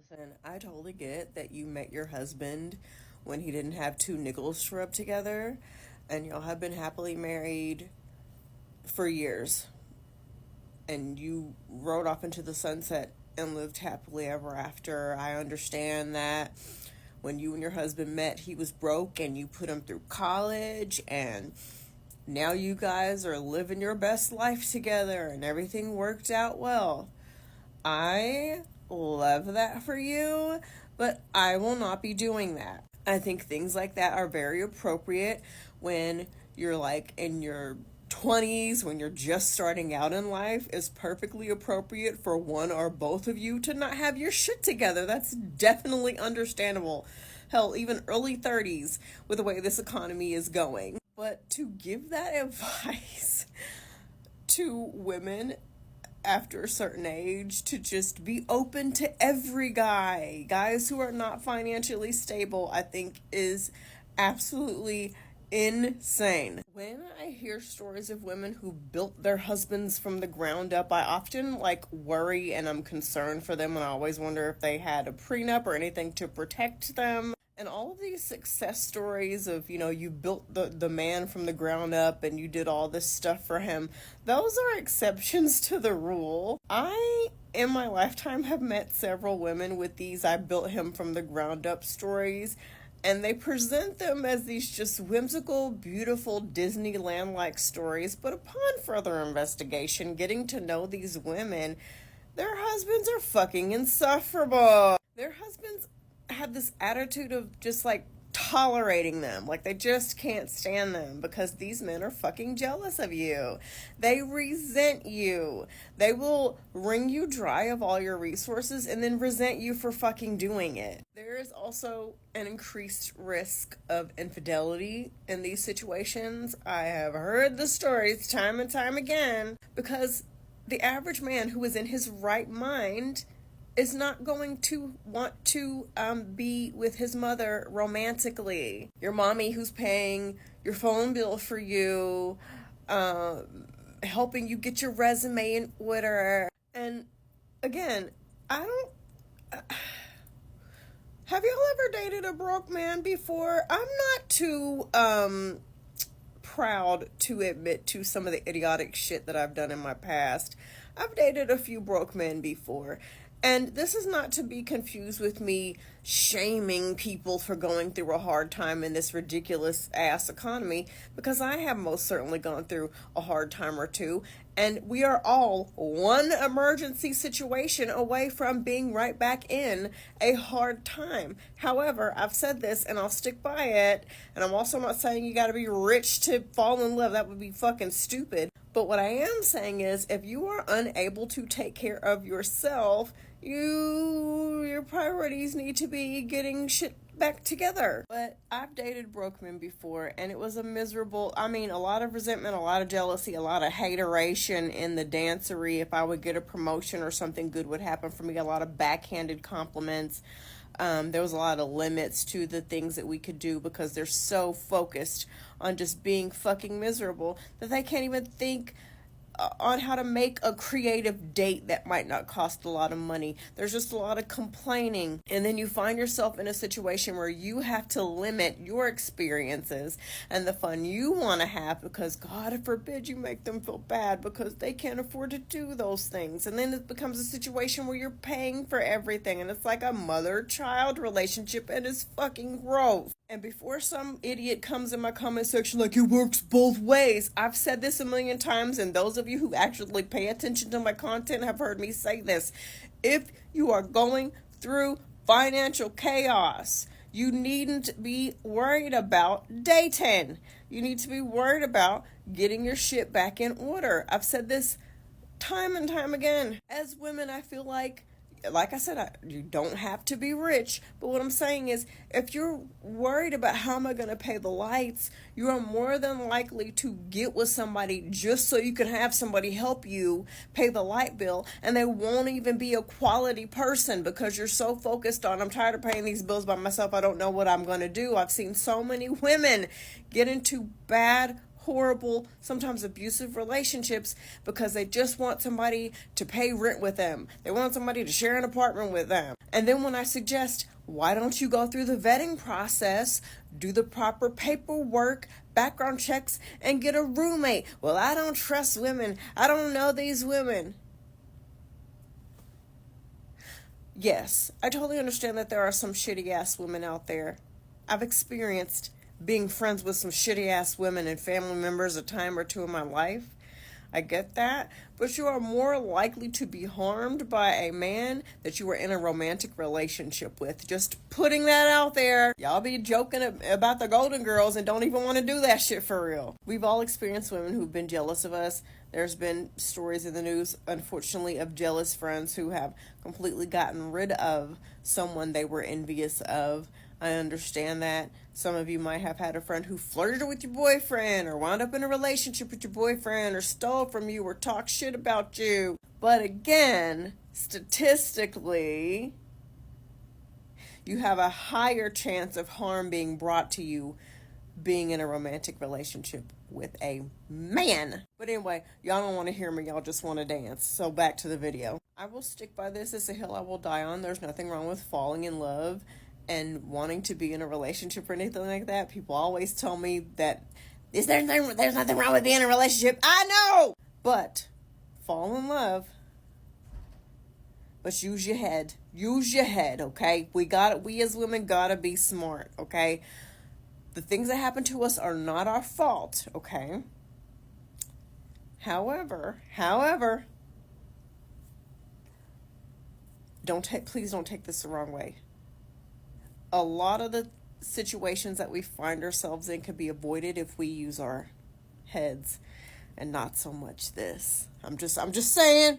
Listen, I totally get that you met your husband when he didn't have two nickels to rub together, and y'all have been happily married for years, and you rode off into the sunset and lived happily ever after. I understand that when you and your husband met, he was broke and you put him through college, and now you guys are living your best life together and everything worked out well. I love that for you, but I will not be doing that. I think things like that are very appropriate when you're like in your 20s, when you're just starting out in life, is perfectly appropriate for one or both of you to not have your shit together. That's definitely understandable. Hell, even early 30s with the way this economy is going. But to give that advice to women after a certain age to just be open to every guys who are not financially stable, I think is absolutely insane. When I hear stories of women who built their husbands from the ground up, I often worry and I'm concerned for them, and I always wonder if they had a prenup or anything to protect them. And all of these success stories of, you built the man from the ground up and you did all this stuff for him, those are exceptions to the rule. I, in my lifetime, have met several women with these I built him from the ground up stories, and they present them as these just whimsical, beautiful Disneyland-like stories. But upon further investigation, getting to know these women, their husbands are fucking insufferable. Their husbands have this attitude of just tolerating them. They just can't stand them because these men are fucking jealous of you. They resent you. They will wring you dry of all your resources and then resent you for fucking doing it. There is also an increased risk of infidelity in these situations. I have heard the stories time and time again because the average man who is in his right mind is not going to want to be with his mother romantically. Your mommy who's paying your phone bill for you, helping you get your resume in order. And again, I don't... have y'all ever dated a broke man before? I'm not too proud to admit to some of the idiotic shit that I've done in my past. I've dated a few broke men before. And this is not to be confused with me shaming people for going through a hard time in this ridiculous ass economy, because I have most certainly gone through a hard time or two, and we are all one emergency situation away from being right back in a hard time. However, I've said this and I'll stick by it, and I'm also not saying you gotta be rich to fall in love. That would be fucking stupid. But what I am saying is, if you are unable to take care of yourself, your priorities need to be getting shit back together. But I've dated broke men before, and it was a lot of resentment, a lot of jealousy, a lot of hateration in the dancery. If I would get a promotion or something good would happen for me, a lot of backhanded compliments. There was a lot of limits to the things that we could do because they're so focused on just being fucking miserable that they can't even think on how to make a creative date that might not cost a lot of money. There's just a lot of complaining. And then you find yourself in a situation where you have to limit your experiences and the fun you want to have because, God forbid, you make them feel bad because they can't afford to do those things. And then it becomes a situation where you're paying for everything. And it's like a mother-child relationship, and it's fucking gross. And before some idiot comes in my comment section like, it works both ways, I've said this a million times, and those of you who actually pay attention to my content have heard me say this. If you are going through financial chaos, you needn't be worried about dating. You need to be worried about getting your shit back in order. I've said this time and time again. As women, I feel like I said, you don't have to be rich, but what I'm saying is, if you're worried about how am I going to pay the lights, you are more than likely to get with somebody just so you can have somebody help you pay the light bill, and they won't even be a quality person because you're so focused on, I'm tired of paying these bills by myself, I don't know what I'm going to do. I've seen so many women get into bad, horrible, sometimes abusive relationships because they just want somebody to pay rent with them. They want somebody to share an apartment with them. And then when I suggest, why don't you go through the vetting process, do the proper paperwork, background checks, and get a roommate? Well, I don't trust women. I don't know these women. Yes, I totally understand that there are some shitty ass women out there. I've experienced being friends with some shitty ass women and family members a time or two in my life. I get that, but you are more likely to be harmed by a man that you are in a romantic relationship with. Just putting that out there. Y'all be joking about the Golden Girls and don't even want to do that shit for real. We've all experienced women who've been jealous of us. There's been stories in the news, unfortunately, of jealous friends who have completely gotten rid of someone they were envious of. I understand that. Some of you might have had a friend who flirted with your boyfriend or wound up in a relationship with your boyfriend or stole from you or talked shit about you. But again, statistically, you have a higher chance of harm being brought to you being in a romantic relationship with a man. But anyway, y'all don't want to hear me. Y'all just want to dance. So back to the video. I will stick by this. It's a hill I will die on. There's nothing wrong with falling in love and wanting to be in a relationship or anything like that. People always tell me that there's nothing wrong with being in a relationship. I know! But fall in love. But use your head. Use your head, okay? We as women gotta be smart, okay? The things that happen to us are not our fault, okay? However, please don't take this the wrong way. A lot of the situations that we find ourselves in can be avoided if we use our heads and not so much this. I'm just saying.